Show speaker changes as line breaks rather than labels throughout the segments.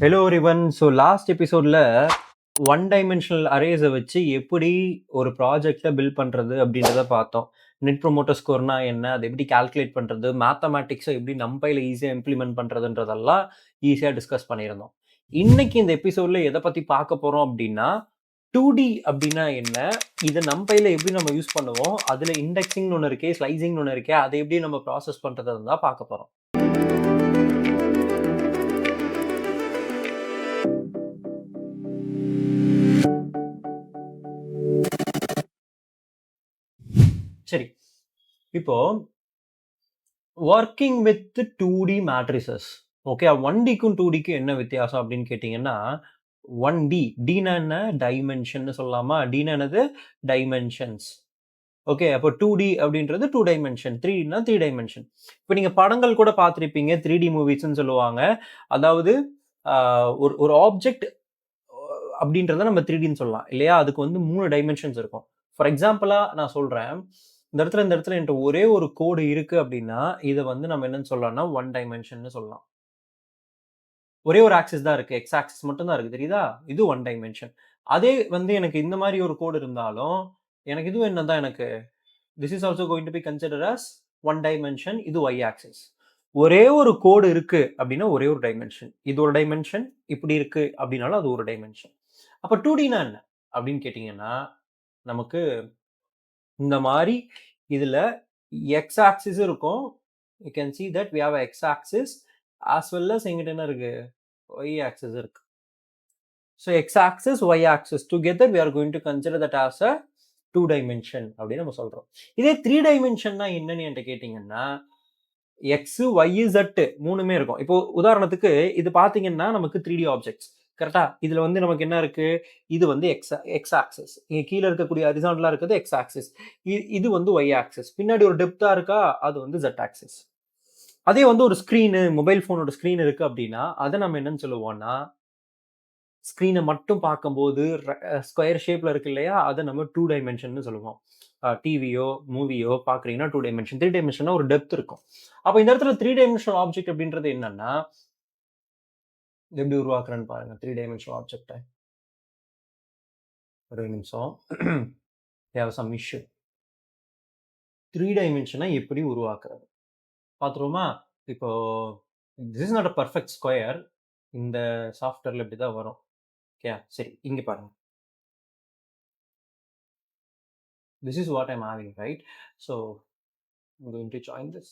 Hello everyone. So last எபிசோடில் one dimensional அரேஸை வச்சு எப்படி ஒரு ப்ராஜெக்டை பில்ட் பண்ணுறது அப்படின்றத பார்த்தோம். நெட் ப்ரொமோட்டர் ஸ்கோர்னா என்ன, அதை எப்படி கால்குலேட் பண்ணுறது, மேத்தமேட்டிக்ஸை எப்படி நம்பையில் ஈஸியாக இம்ப்ளிமெண்ட் பண்ணுறதுன்றதெல்லாம் ஈஸியாக டிஸ்கஸ் பண்ணியிருந்தோம். இன்னைக்கு இந்த எபிசோடில் எதை பற்றி பார்க்க போகிறோம் அப்படின்னா, 2D அப்படின்னா என்ன, இதை நம்பையில் எப்படி நம்ம யூஸ் பண்ணுவோம், அதில் இண்டெக்ஸிங்னு ஒன்று இருக்கே, ஸ்லைசிங்னு ஒன்று இருக்கே, அதை எப்படி நம்ம ப்ராசஸ் பண்ணுறது தான் பார்க்க போகிறோம். சரி, இப்போ working with 2D matrices. Okay, 1Dக்கும் 2Dக்கும் என்ன வித்தியாசம் அப்படின்னு கேட்டிங்கன்னா, 1D டீனா என்ன, டைமென்ஷன் சொல்லலாமா, டீனா என்னது, டைமென்ஷன்ஸ். ஓகே, அப்போ 2D அப்படின்றது 2 டைமென்ஷன், 3Dனா 3 டைமென்ஷன். இப்போ நீங்கள் படங்கள் கூட பார்த்துருப்பீங்க, 3D மூவிஸ்ன்னு சொல்லுவாங்க. அதாவது ஒரு ஒரு ஆப்ஜெக்ட் அப்படின்றத நம்ம 3Dன்னு சொல்லலாம் இல்லையா. அதுக்கு வந்து 3 டைமென்ஷன்ஸ் இருக்கும். ஃபார் எக்ஸாம்பிளாக நான் சொல்கிறேன், இந்த இடத்துல என்கிட்ட ஒரே ஒரு கோடு இருக்கு அப்படின்னா இதை வந்து நம்ம என்னன்னு சொல்லலாம்னா 1 டைமென்ஷன் சொல்லலாம். ஒரே ஒரு ஆக்சிஸ் தான் இருக்கு, எக்ஸ் ஆக்சிஸ் மட்டும் தான் இருக்கு, தெரியுதா, இது 1 டைமென்ஷன். அதே வந்து எனக்கு இந்த மாதிரி ஒரு கோடு இருந்தாலும் எனக்கு இது என்னதான், எனக்கு this is also going to be consider as 1 dimension. இது ஒய் ஆக்சிஸ். ஒரே ஒரு கோடு இருக்கு அப்படின்னா ஒரே ஒரு டைமென்ஷன், இது ஒரு டைமென்ஷன். இப்படி இருக்கு அப்படின்னாலும் அது ஒரு டைமென்ஷன். அப்ப 2Dனா என்ன அப்படின்னு கேட்டீங்கன்னா, நமக்கு இந்த மாதிரி இதுல எக்ஸ் ஆக்சிஸ் இருக்கும். You can see that we have a x axis as well as எங்கிட்ட என்ன இருக்கு, y axis இருக்கு. So x axis y axis together we are going to consider that as a 2 dimension அப்படின்னு நம்ம சொல்றோம். இதே 3 டைமென்ஷன்னா என்னன்னு என்கிட்ட கேட்டீங்கன்னா, எக்ஸ் ஒய் Z மூணுமே இருக்கும். இப்போ உதாரணத்துக்கு இது பாத்தீங்கன்னா நமக்கு 3D ஆப்ஜெக்ட்ஸ் கரெக்டா. இதுல வந்து நமக்கு என்ன இருக்கு, இது வந்து எக்ஸ் ஆக்சிஸ், இங்க கீழே இருக்கக்கூடிய ஹரிசாண்டலா இருக்கிறது எக்ஸ் ஆக்சிஸ், இது வந்து ஒய் ஆக்சிஸ், பின்னாடி ஒரு டெப்தா இருக்கா அது வந்து Z ஆக்சிஸ். அதே வந்து ஒரு ஸ்க்ரீனு, மொபைல் ஃபோனோட ஸ்க்ரீன் இருக்கு அப்படின்னா அதை நம்ம என்னன்னு சொல்லுவோம்னா, ஸ்க்ரீனை மட்டும் பார்க்கும்போது ஸ்கொயர் ஷேப்ல இருக்கு இல்லையா, அதை நம்ம 2 டைமென்ஷன் சொல்லுவோம். டிவியோ மூவியோ பார்க்குறீங்கன்னா 2 டைமென்ஷன். 3 டைமென்ஷன்னா ஒரு டெப்த் இருக்கும். அப்போ இந்த இடத்துல 3 டைமென்ஷனல் ஆப்ஜெக்ட் அப்படின்றது என்னன்னா, எப்படி உருவாக்குறேன்னு பாருங்க 3 டைமென்ஷனல் ஆப்ஜெக்டை. ஒரு நிமிஷம், தேவை சம் இஷ்யூ. 3 டைமென்ஷனை எப்படி உருவாக்குறது பார்த்துருவோமா. இப்போ this is not a perfect square, இந்த சாஃப்ட்வேர்ல இப்படி தான் வரும். ஓகே, சரி, இங்க பாருங்க. This is what I'm having, right? So I'm going to join this.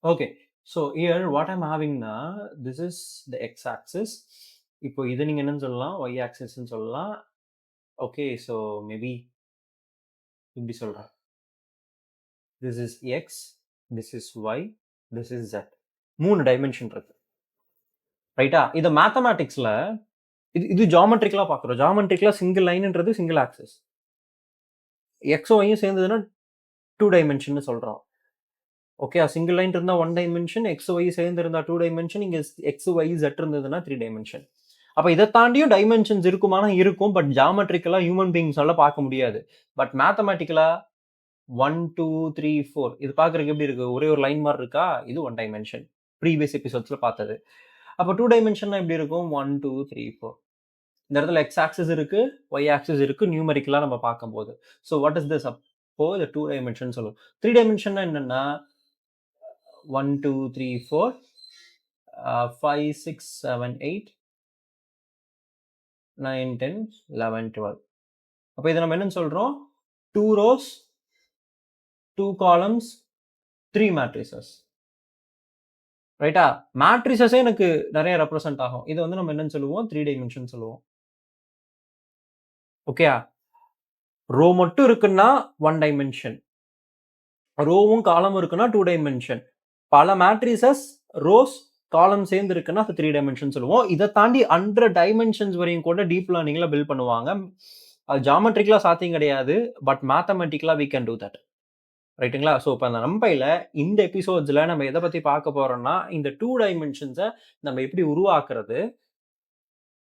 Okay, so here what I'm having now, this is the x axis. இப்போ இது நீங்க என்னன்னு சொல்லலாம், y axis ன்னு சொல்லலாம். ஓகே, so maybe இப்படி சொல்றேன். This is x, this is y, this is z. 3 dimension இருக்கு ரைட்டா. இதை மேத்தமேட்டிக்ஸ்ல இது ஜாமெட்ரிக்கலா பார்க்குறோம். ஜாமெட்ரிக்கலா சிங்கிள் லைன்ன்றது சிங்கிள் ஆக்சிஸ், எக்ஸும் ஒய்யும் சேர்ந்ததுன்னா 2 டைமென்ஷன் சொல்றோம். ஓகே, சிங்கிள் லைன் இருந்தா 1 டைமென்ஷன், எக்ஸ் ஒய் சேர்ந்து இருந்தா 2 டைமென்ஷன், இங்க எக்ஸ் ஒய் Z இருந்ததுன்னா 3 டைமென்ஷன். அப்ப இதை தாண்டியும் டைமென்ஷன்ஸ் இருக்குமானா இருக்கும், பட் ஜாமெட்ரிக்கலா ஹியூமன் பீயிங்ஸால பார்க்க முடியாது. பட் மேத்தமேட்டிக்கலா 1 2 3 4 இது பார்க்கறதுக்கு எப்படி இருக்கு, ஒரே ஒரு லைன் மாதிரி இருக்கா, இது 1 டைமென்ஷன். ப்ரீவியஸ் எபிசோட்ஸ்ல பார்த்தது. அப்ப 2 டைமென்ஷன்னா எப்படி இருக்கும், 1 2 3 4. இந்த இடத்துல எக்ஸ் ஆக்சிஸ் இருக்கு, ஒய் ஆக்சிஸ் இருக்கு, நியூமரிக்கலா நம்ம பார்க்கும்போது. ஸோ வாட் இஸ் திஸ், அப்போ இந்த 2 டைமென்ஷன் சொல்லுவோம். 3 டைமென்ஷன்னா என்னன்னா 1 2 3 4 5 6 7 8 9 10 11 12. அப்போ இதை நம்ம என்னன்னு சொல்றோம், 2 rows 2 columns 3 matrices. ரைட்டா. மேட்ரிசஸே எனக்கு நிறைய ரெப்ரசென்ட் ஆகும். இதை வந்து நம்ம என்னன்னு சொல்லுவோம், 3 டைமென்ஷன் சொல்லுவோம். ஓகே, ரோ மட்டும் இருக்குன்னா 1 டைமென்ஷன், ரோவும் காலமும் இருக்குன்னா 2 டைமென்ஷன், பல மேட்ரிசஸ் ரோஸ் காலம் சேர்ந்து இருக்குன்னா 3 டைமென்ஷன் சொல்லுவோம். இதை தாண்டி 100 டைமென்ஷன்ஸ் வரையும் கூட டீப் லேர்னிங்ல பில்ட் பண்ணுவாங்க. அது ஜாமெட்ரிக்கலா சாத்தியம் கிடையாது, பட் மேத்தமெட்டிக்கலா we can do that. ரைட்டுங்களா? ஸோ, இப்ப அந்த NumPyல இந்த எபிசோட்ஸ்ல நம்ம எத பத்தி பார்க்க போறோம்னா, இந்த 2 டைமென்ஷன்ஸ நம்ம எப்படி உருவாக்குறது?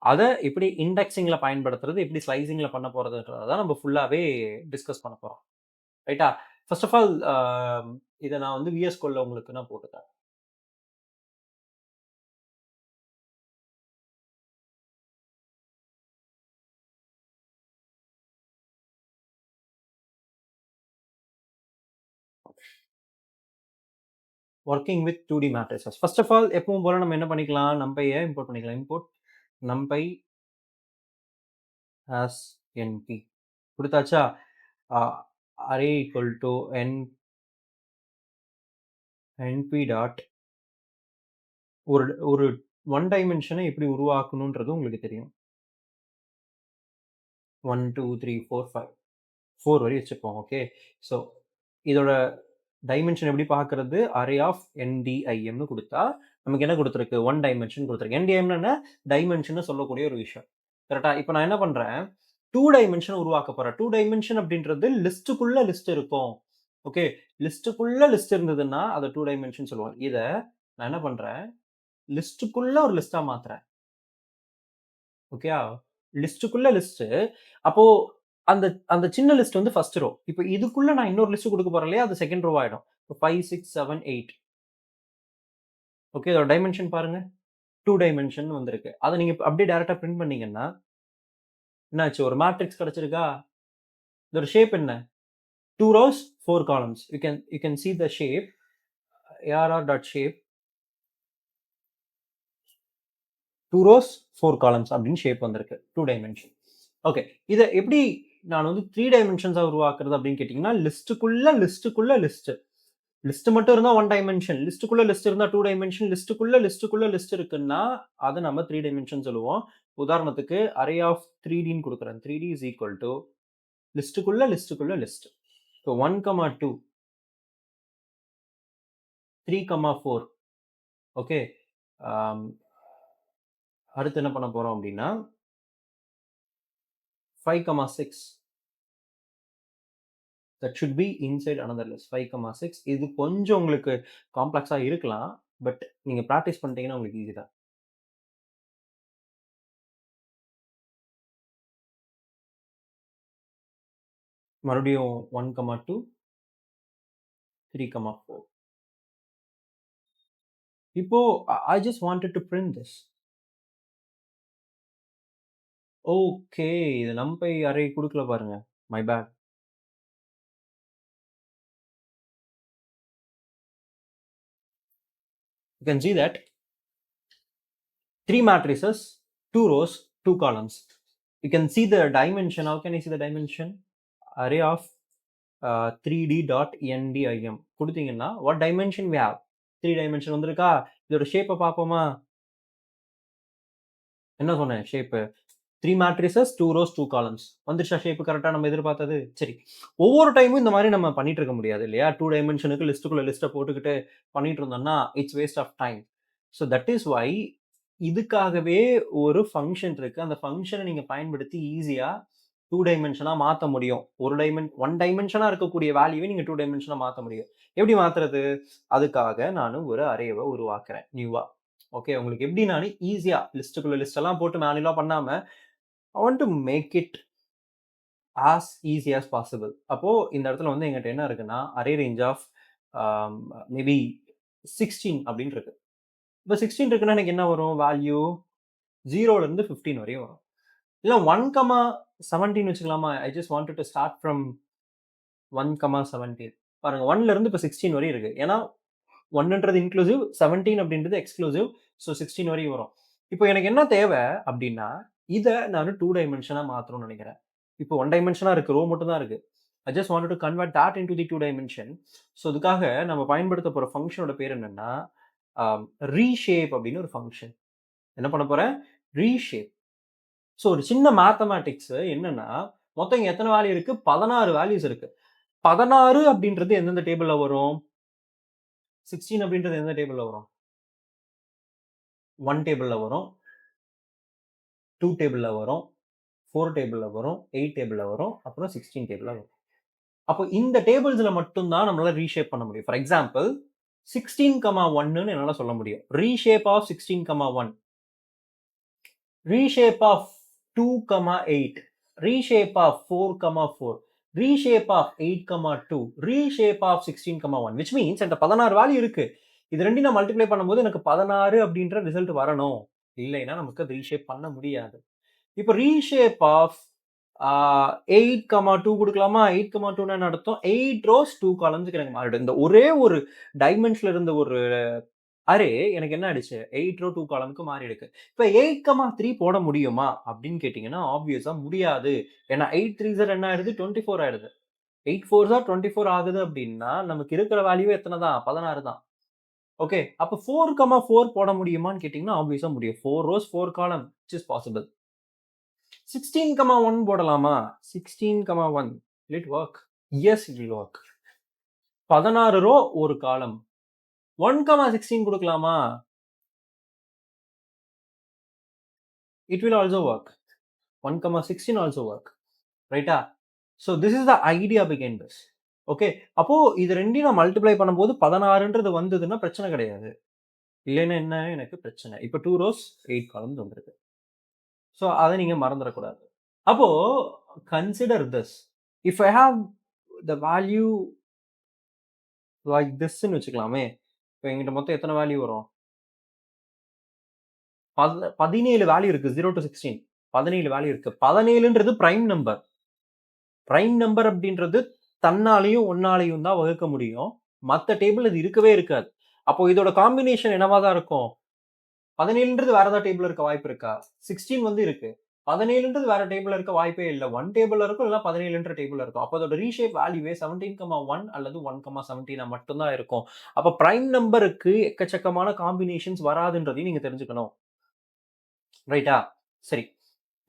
அத எப்படி இண்டெக்ஸிங்ல பயன்படுத்துறது? எப்படி ஸ்லைசிங்ல பண்ண போறதுன்றத தான் நம்ம ஃபுல்லாவே டிஸ்கஸ் பண்ண போறோம். ரைட்டா? ஃபர்ஸ்ட் ஆஃப் ஆல் இத நான் வந்து விஎஸ் கோட்ல உங்களுக்கு நான் போட்டுத்தரேன். Working with two D matrices. First of all எப்பவும் போல நம்ம என்ன பண்ணிக்கலாம்? NumPyய இம்போர்ட் பண்ணிக்கலாம். இம்போர்ட் NumPy ஆஸ் என்பி குடுத்தாச்சா? A array equal to np dot ஒரு ஒரு ஒன் டைமென்ஷன எப்படி உருவாக்கணும்ன்றது உங்களுக்கு தெரியும். 1, 2, 3, 4, 5 4 வரை வச்சுப்போம். ஓகே. ஸோ இதோட டைமென்ஷன் எப்படி பார்க்கறது? அரே ஆஃப் என்டிஐஎம்னு குடுத்தா, நமக்கு என்ன குடுத்திருக்கு? 1 டைமென்ஷன் குடுத்திருக்கு. என்டிஐஎம்னா என்ன? டைமென்ஷன்னு சொல்லக்கூடிய ஒரு விஷயம். கரெக்ட்டா? இப்ப நான் என்ன பண்றேன்? 2 டைமென்ஷன் உருவாக்க போறேன். 2 டைமென்ஷன் அப்படின்றது லிஸ்ட்டுக்குள்ள லிஸ்ட் இருக்கும். ஓகே. லிஸ்ட்டுக்குள்ள லிஸ்ட் இருந்ததுன்னா, அத 2 டைமென்ஷன் சொல்லுவோம். இத நான் என்ன பண்றேன்? லிஸ்ட்டுக்குள்ள ஒரு லிஸ்ட்டா மாத்துறேன். ஓகேயா? லிஸ்ட்டுக்குள்ள லிஸ்ட்டு. அப்போ அந்த அந்த சின்ன லிஸ்ட் வந்து ஃபர்ஸ்ட் ரோ. இப்ப இதுக்குள்ள நான் இன்னொரு லிஸ்ட் குடுக்க போறேன் இல்லையா? அது செகண்ட் ரோ ஆயிடும். இப்ப 5, 6, 7, 8 ஓகே. இதோட டைமென்ஷன் பாருங்க. 2 டைமென்ஷன் வந்திருக்கு. அத நீங்க அப்படியே டைரக்ட்டா பிரிண்ட் பண்ணீங்கன்னா, என்னாச்சு? ஒரு மேட்ரிக்ஸ் கிடைச்சிருக்கா? இதோட ஷேப் என்ன? 2 rows, 4 columns. You can see the shape. arr.shape 2 rows, 4 columns அப்படின்னு ஷேப் வந்திருக்கு. 2 டைமென்ஷன். ஓகே. இத எப்படி நான் வந்து 3 டைமென்ஷன்ஸா உருவாக்குறது அப்படின்னு கேட்டீங்கன்னா, லிஸ்ட்டுக்குள்ள லிஸ்ட். லிஸ்ட் மட்டும் இருந்தா 1 டைமென்ஷன். லிஸ்ட்டுக்குள்ள லிஸ்ட் இருந்தா 2 டைமென்ஷன். லிஸ்ட்டுக்குள்ள லிஸ்ட் இருக்குன்னா, அத நம்ம 3 டைமென்ஷன் சொல்லுவோம். உதாரணத்துக்கு அரே ஆஃப் 3Dன்னு குடுக்குறேன். 3D இஸ் ஈக்குவல் டூ லிஸ்ட்டுக்குள்ள லிஸ்ட். So 1, 2, 3, 4 okay. ஆம், அடுத்து என்ன பண்ண போறோம் அப்படின்னா, 5, 6 that should be inside another list. 5, 6 இது கொஞ்சம் உங்களுக்கு காம்ப்ளக்ஸா இருக்கலாம். பட் நீங்க பிராக்டிஸ் பண்ணிட்டீங்கன்னா உங்களுக்கு ஈஸி தான். மறுபடியும் 1, 2, 3, 4 இப்போ I just wanted to print this. Okay. இது NumPy அரே குடுக்கல பாருங்க. My bad. You can see that 3 matrices, 2 rows, 2 columns. You can see the dimension. How can I see the dimension? Array of 3d.ndim குடுத்தீங்கன்னா, what dimension we have? 3 dimension வந்திருக்கா? இதோட ஷேப்ப பார்ப்போமா? என்ன சொன்னேன் shape? 3 matrices, 2 rose, 2 columns. வந்துருச்சா shape கரெக்ட்டா நம்ம எதிர்பார்த்தது? சரி. ஒவ்வொரு டைமும் இந்த மாரி நம்ம பண்ணிட்டு இருக்க முடியாது இல்லையா? 2 டைமென்ஷனுக்கு லிஸ்ட்டுக்குள்ள லிஸ்ட்ட போட்டுக்கிட்டு பண்ணிட்டு இருந்தோம்னா, it's waste of time. So that is why இதுக்காகவே ஒரு ஃபங்ஷன் இருக்கு. அந்த ஃபங்ஷன நீங்க பயன்படுத்தி ஈஸியா 2 டைமென்ஷனா மாத்த முடியும். 1 டைமென்ஷனா இருக்கக்கூடிய வேல்யூவ நீங்க 2 டைமென்ஷனா மாத்த முடியும். எப்படி மாத்துறது? அதுக்காக நானு ஒரு அரேவ உருவாக்குறேன் நியூவா. ஓகே. உங்களுக்கு எப்படி நானு ஈஸியா லிஸ்ட்டுக்குள்ள லிஸ்ட் எல்லாம் போட்டு மேனுவலா பண்ணாம, I want to make it as easy as possible. அப்போ இந்த இடத்துல வந்து என்கிட்ட என்ன இருக்குன்னா, அரே ரேஞ்ச் ஆஃப் மேபி 16 அப்படின்னு இருக்கு. இப்ப 16 இருக்குன்னா எனக்கு என்ன வரும் வேல்யூ? 0ல இருந்து 15 வரையும் வரும். இல்ல 1, 17 வச்சுக்கலாமா? ஐ just wanted two start from 1, 17 பாருங்க 1ல இருந்து இப்ப 16 வரையும் இருக்கு. ஏன்னா 1ன்றது இன்க்ளூசிவ், 17 அப்படின்றது எக்ஸ்க்ளூசிவ். ஸோ 16 வரையும் வரும். இப்போ எனக்கு என்ன தேவை அப்படின்னா, இத நானு 2 டைமென்ஷனா மாத்தணும்னு நெனைக்கிறேன். இப்போ 1 டைமென்ஷனா இருக்கு. ரோ மட்டும் தான் இருக்கு. ஐ just wanted two convert that into the 2 dimension. So இதுக்காக நம்ம பயன்படுத்த போற ஃபங்ஷனோட பேர் என்னன்னா, அ ரீஷேப் அப்படின்னு ஒரு ஃபங்ஷன். என்ன பண்ண போறேன்? ரீஷேப். ஸோ ஒரு சின்ன மேத்தமேட்டிக்ஸ் என்னன்னா, மொத்தம் இங்க எத்தன வேல்யூ இருக்கு? 16 வேல்யூஸ் இருக்கு. 16 அப்படின்றது எந்தெந்த டேபிள்ல வரும்? 16 அப்படின்றது எந்த டேபிள்ல வரும்? 1 டேபிள்ல வரும், 2 டேபிள்ல வரும், 4 டேபிள்ல வரும், 8 டேபிள்ல வரும், அப்புறம் 16 டேபிள்ல வரும். அப்போ இந்த டேபிள்ஸ்ல மட்டும் தான் நம்மளால ரீஷேப் பண்ண முடியும். ஃபார் எக்ஸாம்பிள் 16,1 என்னால சொல்ல முடியும். Reshape of 16,1, reshape of 2,8, reshape of 4,4, reshape of 8,2, reshape of 16,1, which means என்கிட்ட 16 வேல்யூ இருக்கு. இது ரெண்டையும் நான் மல்டிப்ளை பண்ணும்போது எனக்கு 16 அப்படின்ற ரிசல்ட் வரணும். இல்லைன்னா நமக்கு அது ரீஷேப் பண்ண முடியாது. இப்போ ரீஷேப் ஆஃப் 8,2 குடுக்கலாமா? 8,2ன்னா என்ன அர்த்தம்? 8 ரோஸ் 2 காலம்ஸ்க்கு எனக்கு மாறிடும். இந்த ஒரே ஒரு டைமென்ஷன்ல இருந்த ஒரு அரே எனக்கு என்ன ஆயிடுச்சு? 8 ரோ 2 காலம்க்கு மாறிடுக்கு. இப்ப 8,3 போட முடியுமா? அப்படின்னு கேட்டீங்கன்னா, ஆப்வியஸா முடியாது. ஏன்னா 8 3 என்ன ஆயிடுது? 24 ஆயிடுது. 8 4 24 ஆகுது அப்படின்னா, நமக்கு இருக்கிற வேல்யூ எத்தன தான்? 16 தான். ஓகே. அப்ப 4,4 போட முடியுமான்னு கேட்டீங்கன்னா, ஆப்வியஸா முடியும். 4 ரோஸ் 4 காலம் விச் இஸ் பாசிபிள். 16,1 போடலாமா? 16,1 will it work? Yes, it will work. 16 row 1 காலம். 1,16 குடுக்கலாமா? It will also work. 1,16 also work. ரைட்டா? So this is the idea behind this. Okay. அப்போ இது 2யும் நான் மல்டிப்ளை பண்ணும்போது 16ன்றது வந்ததுன்னா பிரச்சனை கிடையாது. இல்லைன்னா என்ன எனக்கு பிரச்சனை. இப்ப 2 ரோஸ் 8 காலம்ஸ் வந்திருக்கு. ஸோ அத நீங்க மறந்துடக்கூடாது. அப்போ consider this. If I have the value like திஸ்ன்னு வச்சுக்கலாமே. இப்ப என்கிட்ட மொத்தம் எத்தன வேல்யூ வரும்? 17 வேல்யூ இருக்கு. 0 to 16. 17 வேல்யூ இருக்கு. 17ன்றது பிரைம் நம்பர். பிரைம் நம்பர் அப்படின்றது தன்னாலையும், ஒன்னாலையும் தான் வகுக்க முடியும். மத்த டேபிள் இது இருக்கவே இருக்காது. அப்போ இதோட காம்பினேஷன் என்னவா தான் இருக்கும்? 17ன்றது வேற ஏதாவது டேபிள்ல இருக்க வாய்ப்பு இருக்கா? 16 வந்து இருக்கு. 17ன்றது வேற டேபிள்ல இருக்க வாய்ப்பே இல்ல. 1 டேபிள்ல இருக்கும், இல்ல 17ன்ற டேபிள்ல இருக்கும். அப்ப அதோட ரீஷேப் வேல்யூவே 17,1 அல்லது 1,17 மட்டும் தான் இருக்கும். அப்ப பிரைம் நம்பருக்கு எக்கச்சக்கமான காம்பினேஷன்ஸ் வராதுன்றதையும் நீங்க தெரிஞ்சுக்கணும். ரைட்டா? சரி.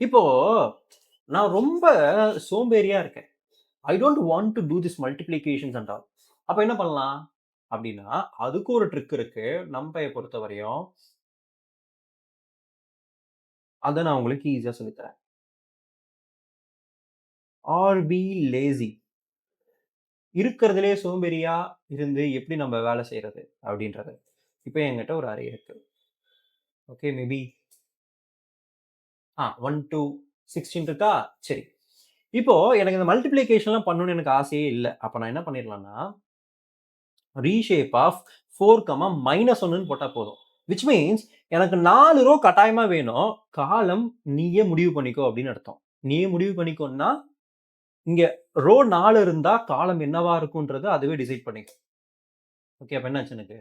இப்போ நான் ரொம்ப சோம்பேறியா இருக்கேன். I don't want to do this multiplications and all. அப்ப என்ன பண்ணலாம்? அப்படின்னா, அதுக்கு ஒரு ட்ரிக் இருக்கு. நம்பைய பொறுத்தவரையும். அத நான் உங்களுக்கு ஈஸியா சொல்லித் தரேன். Are be lazy. இருக்கிறதுலயே சோம்பேறியா இருந்து எப்படி நம்ம வேலை செய்றது? அப்படின்றது. இப்ப என்கிட்ட ஒரு அரே இருக்கு. ஓகே. மேபி 1 to 16 இருக்கா? சரி. இப்போ எனக்கு இந்த மல்டிப்ளிகேஷன்லாம் பண்ணணும்னு எனக்கு ஆசையே இல்ல. அப்ப நான் என்ன பண்ணிரலாம்னா, ரீஷேப் ஆஃப் 4, -1ன்னு போட்டா போதும். விச் மீன்ஸ் எனக்கு 4 ரோ கட்டாயமா வேணும். காலம் நீயே முடிவு பண்ணிக்கோ அப்படின்னு அர்த்தம். நீயே முடிவு பண்ணிக்கோன்னா, இங்க ரோ 4 இருந்தா காலம் என்னவா இருக்கும்ன்றத அதுவே டிசைட் பண்ணிக்கும். ஓகே. அப்ப என்னாச்சு எனக்கு?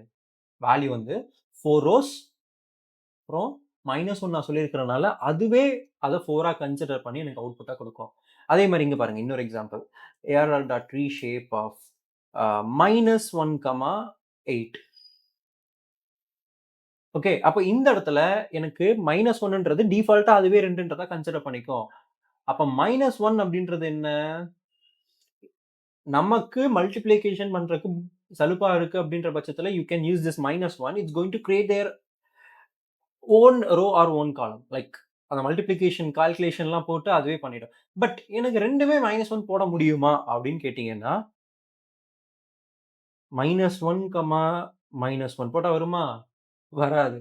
வேல்யூ வந்து 4 ரோஸ் அப்புறம் -1 நான் சொல்லியிருக்கிறனால, அதுவே அத 4ஆ கன்சிடர் பண்ணி எனக்கு அவுட்புட்டா குடுக்கும். அதே மாரி இங்க பாருங்க. இன்னொரு example. ARR dot reshape of -1, 8. Okay. அப்ப இந்த இடத்துல எனக்கு -1ன்றது டிஃபால்ட்டா அதுவே 2ன்றத கன்சிடர் பண்ணிக்கும். அப்ப -1 அப்படின்றது என்ன? நமக்கு மல்டிப்ளிகேஷன் பண்றதுக்கு சலுப்பா இருக்கு அப்படின்ற பட்சத்துல, you can use this -1. It's going to create their own row or own column. Like அந்த மல்டிப்ளிகேஷன் கால்குலேஷன்லாம் போட்டு அதுவே பண்ணிடும். பட் எனக்கு 2மே -1 போட முடியுமா? அப்படின்னு கேட்டீங்கன்னா, -1, -1 போட்டா வருமா? வராது.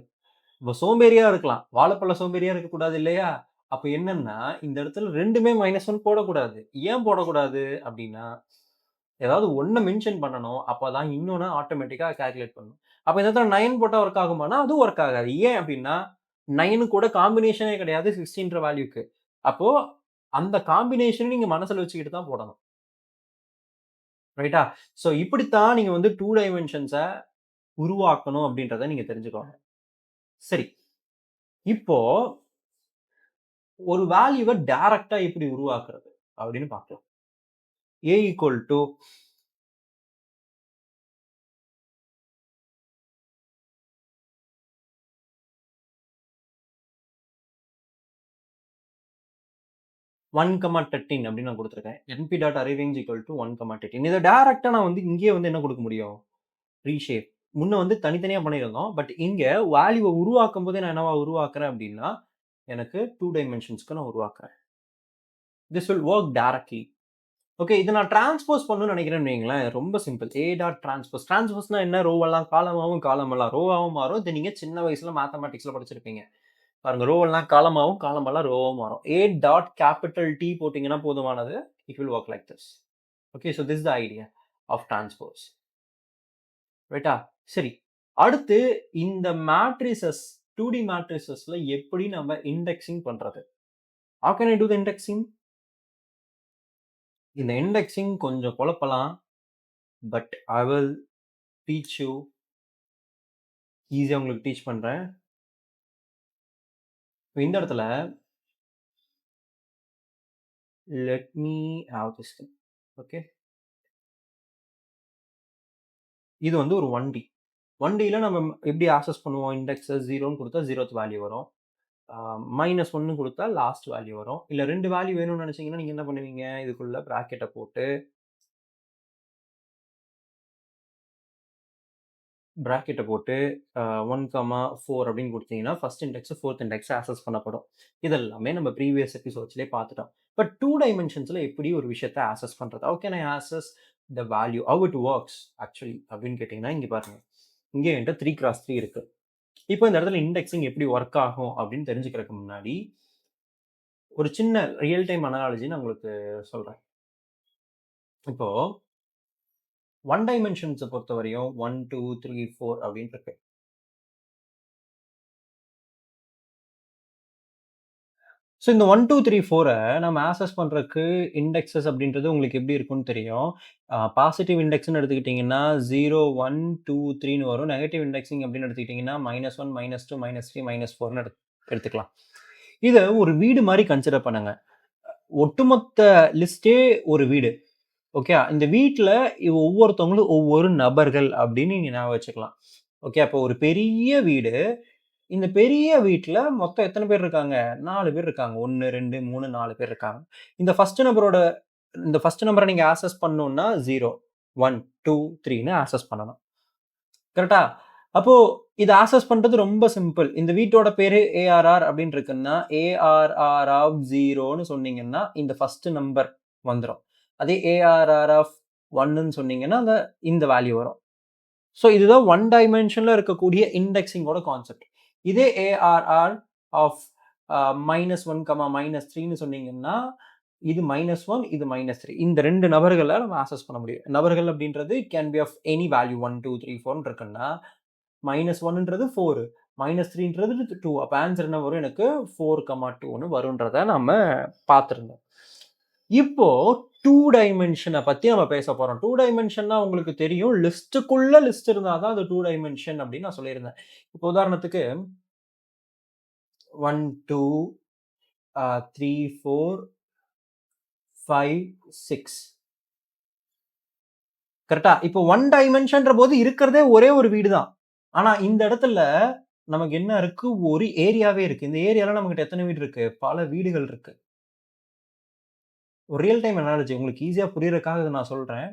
இப்ப சோம்பேறியா இருக்கலாம். வாழைப்பழ சோம்பேறியா இருக்கக்கூடாது இல்லையா? அப்ப என்னன்னா, இந்த இடத்துல 2மே -1 போடக்கூடாது. ஏன் போடக்கூடாது? அப்படின்னா, ஏதாவது ஒண்ண மென்ஷன் பண்ணணும். அப்பதான் இன்னொன்னு ஆட்டோமேட்டிக்கா கால்குலேட் பண்ணும். அப்ப இந்த இடத்துல 9 போட்டா வொர்க் ஆகுமான்னா, அதுவும் வொர்க் ஆகாது. ஏன் அப்படின்னா, 9 கூட காம்பினேஷனே கிடையாது 16ன்ற வேல்யூக்கு. அப்போ அந்த காம்பினேஷன நீங்க மனசுல வச்சுக்கிட்டு தான் போடணும். ரைட்டா? சோ இப்படித்தான் நீங்க வந்து 2 டைமென்ஷன்ஸ உருவாக்கணும் அப்படின்றத நீங்க தெரிஞ்சுக்கோங்க. சரி. இப்போ ஒரு வேல்யூவ டைரக்ட்டா எப்படி உருவாக்குறது? அப்படின்னு பார்க்கலாம். A ஈக்குவல் டூ 1,13 அப்படின்னு நான் குடுத்திருக்கேன். NP dot array range equal to 1,13. இத டைரக்ட்டா நான் வந்து இங்கேயே வந்து என்ன குடுக்க முடியும்? ரீஷேப். முன்ன வந்து தனித்தனியா பண்ணியிருந்தோம். பட் இங்க வேல்யூவ உருவாக்கும்போதே நான் என்னவா உருவாக்குறேன் அப்படின்னா, எனக்கு 2 டைமென்ஷன்ஸ்க்கு நான் உருவாக்குறேன். This will work directly. Okay. இத நான் டிரான்ஸ்போஸ் பண்ணணும்னு நினைக்கிறேன்னு வையுங்களேன். ரொம்ப சிம்பிள். A dot transpose. டிரான்ஸ்போஸ்னா என்ன? ரோவெல்லாம் காலமாவும், காலமெல்லாம் ரோவாவும் மாறும். இது நீங்க சின்ன வயசுல மேத்தமேட்டிக்ஸ்ல படிச்சிருப்பீங்க. பாருங்க ரோவெல்லாம் காலமாவும், காலமெல்லாம் ரோவாவும் மாறும். ஏ டாட் கேப்பிட்டல் டி போட்டீங்கன்னா போதுமானது. It will work like this. Okay. So this the idea of transpose. ரைட்டா? சரி. அடுத்து இந்த மேட்ரிசஸ் 2டி மேட்ரிசஸ்ல எப்படி நம்ம இண்டெக்ஸிங் பண்றது? How can I do the indexing? இந்த இண்டெக்ஸிங் கொஞ்சம் குழப்பலாம். But I will teach you. ஈஸியா உங்களுக்கு டீச் பண்றேன். இந்த இடத்துல let me have this thing. Okay. இது வந்து ஒரு 1டி. 1டில நம்ம எப்படி ஆக்சஸ் பண்ணுவோம்? இண்டெக்ஸ 0ன்னு குடுத்தா 0த் வேல்யூ வரும். -1ன்னு குடுத்தா லாஸ்ட் வேல்யூ வரும். இல்ல 2 வேல்யூ வேணும்னு நினைச்சீங்கன்னா, நீங்க என்ன பண்ணுவீங்க? இதுக்குள்ள பிராக்கெட்ட போட்டு பிராக்கெட்ட போட்டு 1, 4 அப்படின்னு குடுத்தீங்கன்னா, ஃபர்ஸ்ட் இண்டெக்ஸ், 4த் இண்டெக்ஸ் ஆக்சஸ் பண்ணப்படும். இதெல்லாமே நம்ம ப்ரீவியஸ் எபிசோட்ஸ்லயே பார்த்துட்டோம். பட் 2 டைமென்ஷன்ஸ்ல எப்படி ஒரு விஷயத்த ஆக்சஸ் பண்றது? How can I access the value? How it works actually அப்படின்னு கேட்டீங்கன்னா, இங்க பாருங்க. இங்க என்ட்ட 3x3 இருக்கு. இப்போ இந்த இடத்துல இண்டெக்ஸிங் எப்படி ஒர்க் ஆகும் அப்படின்னு தெரிஞ்சுக்கிறதுக்கு முன்னாடி, ஒரு சின்ன ரியல் டைம் அனாலஜி நான் உங்களுக்கு சொல்றேன். இப்போ 1 டைமென்ஷன்ஸ பொறுத்தவரையும் 1, 2, 3, 4 அப்படின்னு இருக்கு. ஸோ இந்த 1, 2, 3, 4 நம்ம ஆக்சஸ் பண்றதுக்கு இண்டெக்ஸஸ் அப்படின்றது உங்களுக்கு எப்படி இருக்கும்னு தெரியும். பாசிட்டிவ் இண்டெக்ஸ்ன்னு எடுத்துக்கிட்டீங்கன்னா 0, 1, 2, 3ன்னு வரும். நெகட்டிவ் இண்டெக்ஸிங் அப்படின்னு எடுத்துக்கிட்டீங்கன்னா -1, -2, -3, -4ன்னு எடுத்துக்கலாம். இத ஒரு வீடு மாரி கன்சிடர் பண்ணுங்க. ஒட்டுமொத்த லிஸ்ட்டே ஒரு வீடு. ஓகே. இந்த வீட்ல ஒவ்வொருத்தவங்களும் ஒவ்வொரு நபர்கள் அப்படின்னு நீங்க ஞாபகம் வச்சுக்கலாம். ஓகே. அப்போ ஒரு பெரிய வீடு. இந்த பெரிய வீட்ல மொத்தம் எத்தன பேர் இருக்காங்க? 4 பேர் இருக்காங்க. 1, 2, 3, 4 பேர் இருக்காங்க. இந்த ஃபர்ஸ்ட் நம்பர நீங்க ஆக்சஸ் பண்ணணும்னா 0, 1, 2, 3ன்னு ஆக்சஸ் பண்ணணும். கரெக்ட்டா? அப்போ இத ஆக்சஸ் பண்றது ரொம்ப சிம்பிள். இந்த வீட்டோட பேரு ஏஆர்ஆர் அப்படின்னு இருக்குன்னா, ஏஆர்ஆர் ஆஃப் 0ன்னு சொன்னீங்கன்னா, இந்த ஃபர்ஸ்ட் நம்பர் வந்துரும். அதே ஏஆர்ஆர் ஆஃப் 1ன்னு சொன்னீங்கன்னா, இந்த வேல்யூ வரும். ஸோ இதுதான் 1 டைமென்ஷன்ல இருக்கக்கூடிய இண்டெக்ஸிங்கோட கான்செப்ட். இதே ஏஆர்ஆர் ஆஃப் -1, -3ன்னு சொன்னீங்கன்னா, இது -1 இது -3 இந்த 2 நபர்கள நம்ம ஆக்சஸ் பண்ண முடியும். நபர்கள் அப்படின்றது it can be of any value 1, 2, 3, 4ன்னு இருக்குன்னா, -1ன்றது 4 -3ன்றது 2 அப்ப ஆன்சர் என்ன வரும்? எனக்கு 4, 2ன்னு வரும்ன்றத நம்ம பார்த்திருந்தோம். இப்போ 2 டைமென்ஷன பத்தி நம்ம பேச போறோம். 2 டைமென்ஷன்னா உங்களுக்கு தெரியும். லிஸ்ட்டுக்குள்ள லிஸ்ட் இருந்தா தான் அது 2 டைமென்ஷன் அப்படின்னு நான் சொல்லியிருந்தேன். இப்போ உதாரணத்துக்கு 1, 2, 3, 4, 5, 6 கரெக்ட்டா? இப்போ 1 டைமென்ஷன்ற போது இருக்கிறதே ஒரே ஒரு வீடு தான். ஆனா இந்த இடத்துல நமக்கு என்ன இருக்கு? ஒரு ஏரியாவே இருக்கு. இந்த ஏரியால நம்மகிட்ட எத்தன வீடு இருக்கு? பல வீடுகள் இருக்கு. ஒரு ரியல் டைம் அனாலஜி உங்களுக்கு ஈஸியா புரியறதுக்காக இத நான் சொல்றேன்.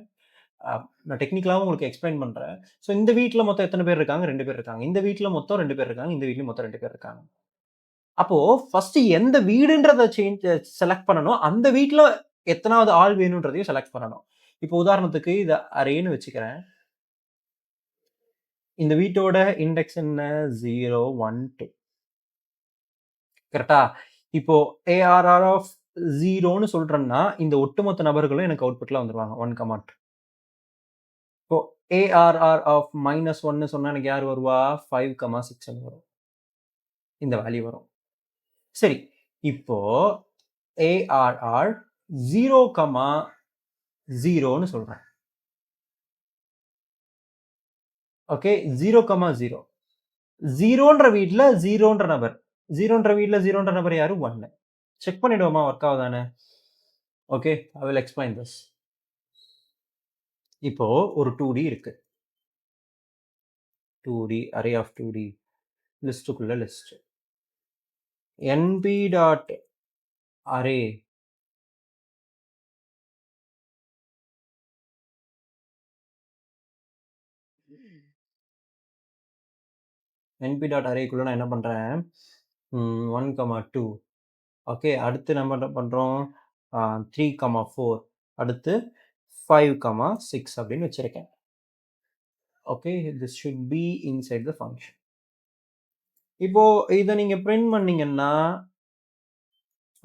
அ நான் டெக்னிக்கலாவும் உங்களுக்கு எக்ஸ்பிளைன் பண்றேன். ஸோ இந்த வீட்ல மொத்தம் எத்தன பேர் இருக்காங்க? 2 பேர் இருக்காங்க. இந்த வீட்ல மொத்தம் 2 பேர் இருக்காங்க. இந்த வீட்லயும் மொத்தம் 2 பேர் இருக்காங்க. அப்போ ஃபர்ஸ்ட் எந்த வீடுன்றத செலக்ட் பண்ணணும். அந்த வீட்ல எத்தனாவது ஆள் வேணும்ன்றதையும் செலக்ட் பண்ணணும். இப்போ உதாரணத்துக்கு இத அரேன்னு வச்சுக்கிறேன். இந்த வீட்டோட இண்டெக்ஸ் என்ன? 0, 1, 2 கரெக்ட்டா? இப்போ ஏஆர்ஆர் ஆஃப் 0ன்னு சொல்றேன்னா, இந்த ஒட்டுமொத்த நபர்களும் எனக்கு அவுட்புட்ல வந்துருவாங்க. 1, 2 இப்போ ஏஆர்ஆர் ஆஃப் -1ன்னு சொன்னா எனக்கு யார் வருவா? 5, 6ன்னு வரும். இந்த வேல்யூ வரும். சரி. இப்போ ஏஆர்ஆர் 0, 0ன்னு சொல்றேன். ஓகே. 0, 0. 0ன்ற வீட்ல 0ன்ற நபர். 0ன்ற வீட்ல 0ன்ற நபர் யாரு? 1. செக் பண்ணிடுவோமா வொர்க் ஆகுதான்னு? Okay. I will explain this. இப்போ ஒரு 2டி இருக்கு. 2டி அரே ஆஃப் 2டி லிஸ்ட்டுக்குள்ள லிஸ்ட். என்பி டாட் அரே என்பி.அரேக்குள்ள நான் என்ன பண்றேன்? 1, 2 ஓகே. அடுத்து நம்ம என்ன பண்றோம்? 3, 4 அடுத்து 5, 6 அப்படின்னு வச்சிருக்கேன். Okay, this should be inside the function. இப்போ இதை நீங்க பிரிண்ட் பண்ணீங்கன்னா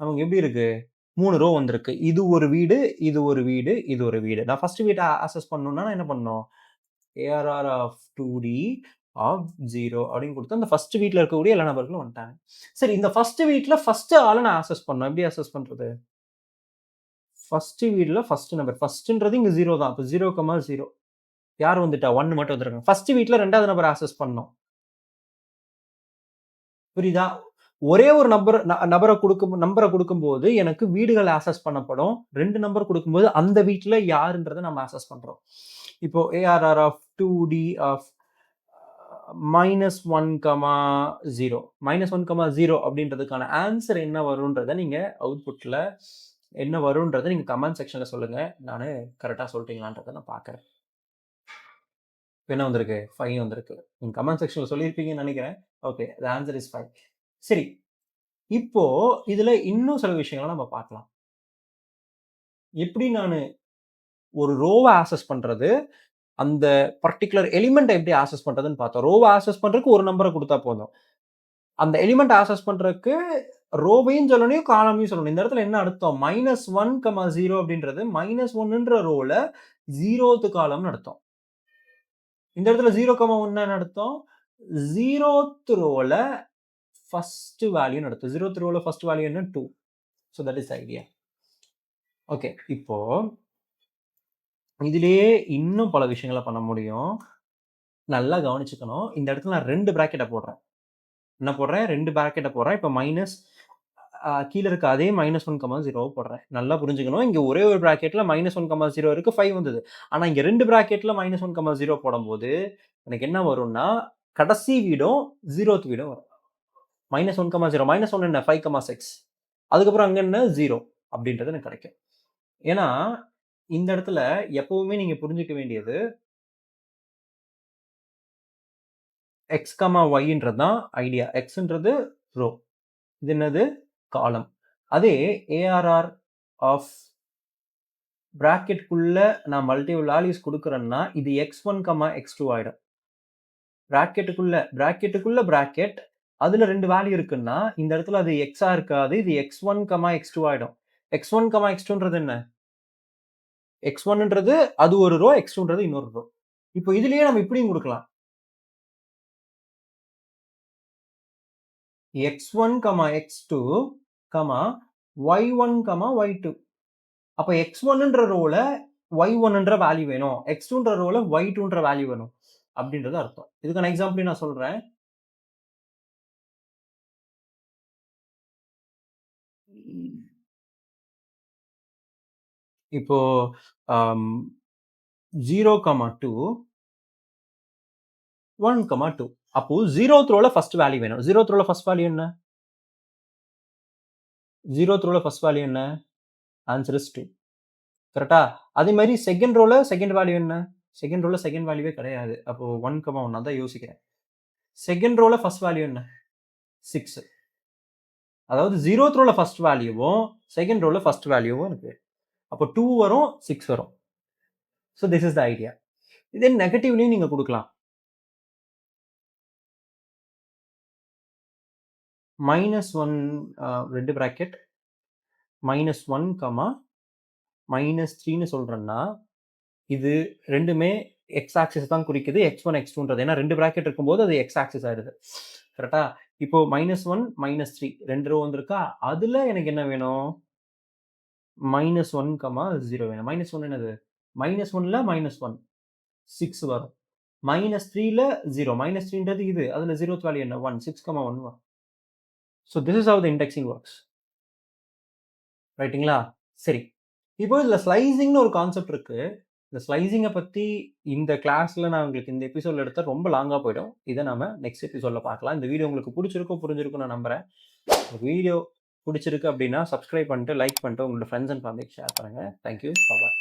நமக்கு எப்படி இருக்கு? 3 ரோ வந்திருக்கு. இது ஒரு வீடு, இது ஒரு வீடு, இது ஒரு வீடு. நான் ஃபர்ஸ்ட் வீட்டை அக்சஸ் பண்ணணும்னா நான் என்ன பண்ணணும்? ARR ஆஃப் 2D ஆஃப் 0 அப்படின்னு கொடுத்து அந்த ஃபர்ஸ்ட் வீட்டில் இருக்கக்கூடிய எல்லா நபர்களும் வந்துட்டாங்க. சரி, இந்த ஃபர்ஸ்ட் வீட்டில் ஃபர்ஸ்ட் ஆளை நான் அக்சஸ் பண்ணணும். எப்படி அக்சஸ் பண்றது? ஃபர்ஸ்ட் வீட்ல ஃபர்ஸ்ட் நம்பர். ஃபர்ஸ்ட்ன்றது இங்க 0 தான். அப்போ 0,0 யார் வந்துட்டா? 1 மட்டும் வந்துருக்காங்க. ஃபர்ஸ்ட் வீட்ல 2வது நம்பர் அக்சஸ் பண்ணணும். புரியுதா? ஒரே ஒரு நம்பரை கொடுக்கும்போது எனக்கு வீடுகள் ஆக்சஸ் பண்ணப்படும். 2 நம்பர் கொடுக்கும்போது அந்த வீட்டில் யாருன்றதை நம்ம ஆக்சஸ் பண்றோம். இப்போ ARR ஆஃப் 2D ஆஃப் -1,0 -1,0 அப்படின்றதுக்கான ஆன்சர் என்ன வரும்ன்றதை நீங்க அவுட்புட்ல என்ன வரும்ன்றதை நீங்க கமெண்ட் செக்ஷன்ல சொல்லுங்க. நான் கரெக்டா சொல்லிட்டீங்களான்றதை நான் பார்க்கறேன். என்ன வந்திருக்கு? 5 வந்திருக்கு. நீங்க கமெண்ட் செக்ஷன்ல சொல்லியிருப்பீங்கன்னு நினைக்கிறேன். Okay, the answer is 5. சரி, இப்போ இதுல இன்னும் சில விஷயங்களை நம்ம பார்க்கலாம். எப்படி நான் ஒரு ரோவை ஆக்சஸ் பண்றது, அந்த பர்டிகுலர் எலிமெண்ட் எப்படி ஆக்சஸ் பண்றதுன்னு பார்த்தோம். ரோவை ஆக்சஸ் பண்றதுக்கு ஒரு நம்பரை கொடுத்தா போதும். அந்த எலிமெண்ட் ஆக்சஸ் பண்றதுக்கு ரோவையும் சொல்லணும், காலமையும் சொல்லணும். இந்த இடத்துல என்ன அர்த்தம்? -1,0 அப்படின்றது -1ன்ற ரோல 0th காலம்னு அர்த்தம். இந்த இடத்துல 0,1 என்ன அர்த்தம்? 0th ரோல ஃபர்ஸ்ட் வேல்யூன்னு அர்த்தம். 0th ரோல ஃபர்ஸ்ட் வேல்யூ என்ன? 2. So that is idea. Okay, இப்போ இதுலயே இன்னும் பல விஷயங்களை பண்ண முடியும். நல்லா கவனிச்சுக்கணும். இந்த இடத்துல நான் 2 பிராக்கெட்டை போடுறேன். என்ன போடுறேன்? 2 பிராக்கெட்டை போடுறேன். இப்போ மைனஸ் கீழே இருக்க அதே -1,0 போடுறேன். நல்லா புரிஞ்சுக்கணும். இங்க ஒரே ஒரு பிராக்கெட்ல -1,0 இருக்கு, 5 வந்தது. ஆனா இங்க 2 பிராக்கெட்ல -1,0 போடும்போது எனக்கு என்ன வரும்னா கடைசி வீடும் 0th வீடும் வரும். -1,0 -1 என்ன? 5,6. அதுக்கப்புறம் அங்க என்ன? 0 அப்படின்றது எனக்கு கிடைக்கும். ஏன்னா இந்த இடத்துல எப்பவுமே நீங்க புரிஞ்சுக்க வேண்டியது x, yன்றது தான் ஐடியா. xன்றது ரோ, இது என்னது? காலம். அதே ARR ஆஃப் பிராக்கெட்குள்ள நான் மல்டிபிள் வேல்யூஸ் கொடுக்குறேன்னா இது x1, x2 ஆயிடும். பிராக்கெட்டுக்குள்ள பிராக்கெட் அதுல 2 வேல்யூ இருக்குன்னா இந்த இடத்துல அது எக்ஸா இருக்காது, இது x1, x2 ஆயிடும். x1, x2ன்றது என்ன? x1ன்றது அது ஒரு ரோ, x2ன்றது இன்னொரு ரோ. இப்போ இதுலயே நம்ம இப்படியும் கொடுக்கலாம். x1, x2, y1, y2. அப்ப x1ன்ற ரோல y1ன்ற வேல்யூ வேணும், x2ன்ற ரோல y2ன்ற வேல்யூ வேணும் அப்படின்றது அர்த்தம். இதுக்கான எக்ஸாம்பிள் நான் சொல்றேன். இப்போ 0,2, 1,2. அப்போ 0th ரோல ஃபர்ஸ்ட் வேல்யூ வேணும். 0th ரோல ஃபர்ஸ்ட் வேல்யூ என்ன? 0th ரோல ஃபர்ஸ்ட் வேல்யூ என்ன? Answer is 2. கரெக்டா? அதே மாதிரி செகண்ட் ரோல செகண்ட் வேல்யூ என்ன? செகண்ட் ரோல செகண்ட் வேல்யூவே கிடையாது. அப்போ 1,1 தான் யோசிக்கிறேன். செகண்ட் ரோல ஃபர்ஸ்ட் வேல்யூ என்ன? 6. அதாவது 0th ரோல ஃபர்ஸ்ட் வேல்யூவும் செகண்ட் ரோல ஃபர்ஸ்ட் வேல்யூவும் இருக்கு. அப்போ 2 வரும், 6 வரும். So this is the idea. இதே நெகட்டிவ்லையும் நீங்க கொடுக்கலாம். -1 2 பிராக்கெட் -1, -3ன்னு சொல்றேன்னா இது ரெண்டுமே எக்ஸ் ஆக்சிஸ் தான் குறிக்குது. x1, x2ன்றது ஏன்னா 2 பிராக்கெட் இருக்கும்போது அது எக்ஸ் ஆக்சிஸ் ஆயிடுது. கரெக்டா? இப்போ -1, -3 2 ரோ வந்திருக்கா? அதுல எனக்கு என்ன வேணும்? -1, 0 வேணும். -1 என்னது? -1ல -1 6 வரும். -3ல 0. -3ன்றது இது. அதுல 0th வேல்யூ என்ன? 1. 6,1 வரும். So this is how the indexing works. ரைட்டுங்களா? சரி, இப்போ இதுல ஸ்லைசிங்னு ஒரு கான்செப்ட் இருக்கு. இந்த ஸ்லைசிங்கை பத்தி இந்த கிளாஸ்ல நான் உங்களுக்கு இந்த எபிசோட்ல எடுத்தா ரொம்ப லாங்கா போயிடும். இதை நாம நெக்ஸ்ட் எபிசோட்ல பார்க்கலாம். இந்த வீடியோ உங்களுக்கு புரிஞ்சிருக்கும் நான் நம்புறேன். வீடியோ பிடிச்சிருக்கு அப்படின்னா சப்ஸ்கிரைப் பண்ணிட்டு லைக் பண்ணிட்டு உங்களோட ஃப்ரெண்ட்ஸ் அண்ட் ஃபேமிலிக்கு ஷேர் பண்ணுங்க. தேங்க்யூ. பாய்.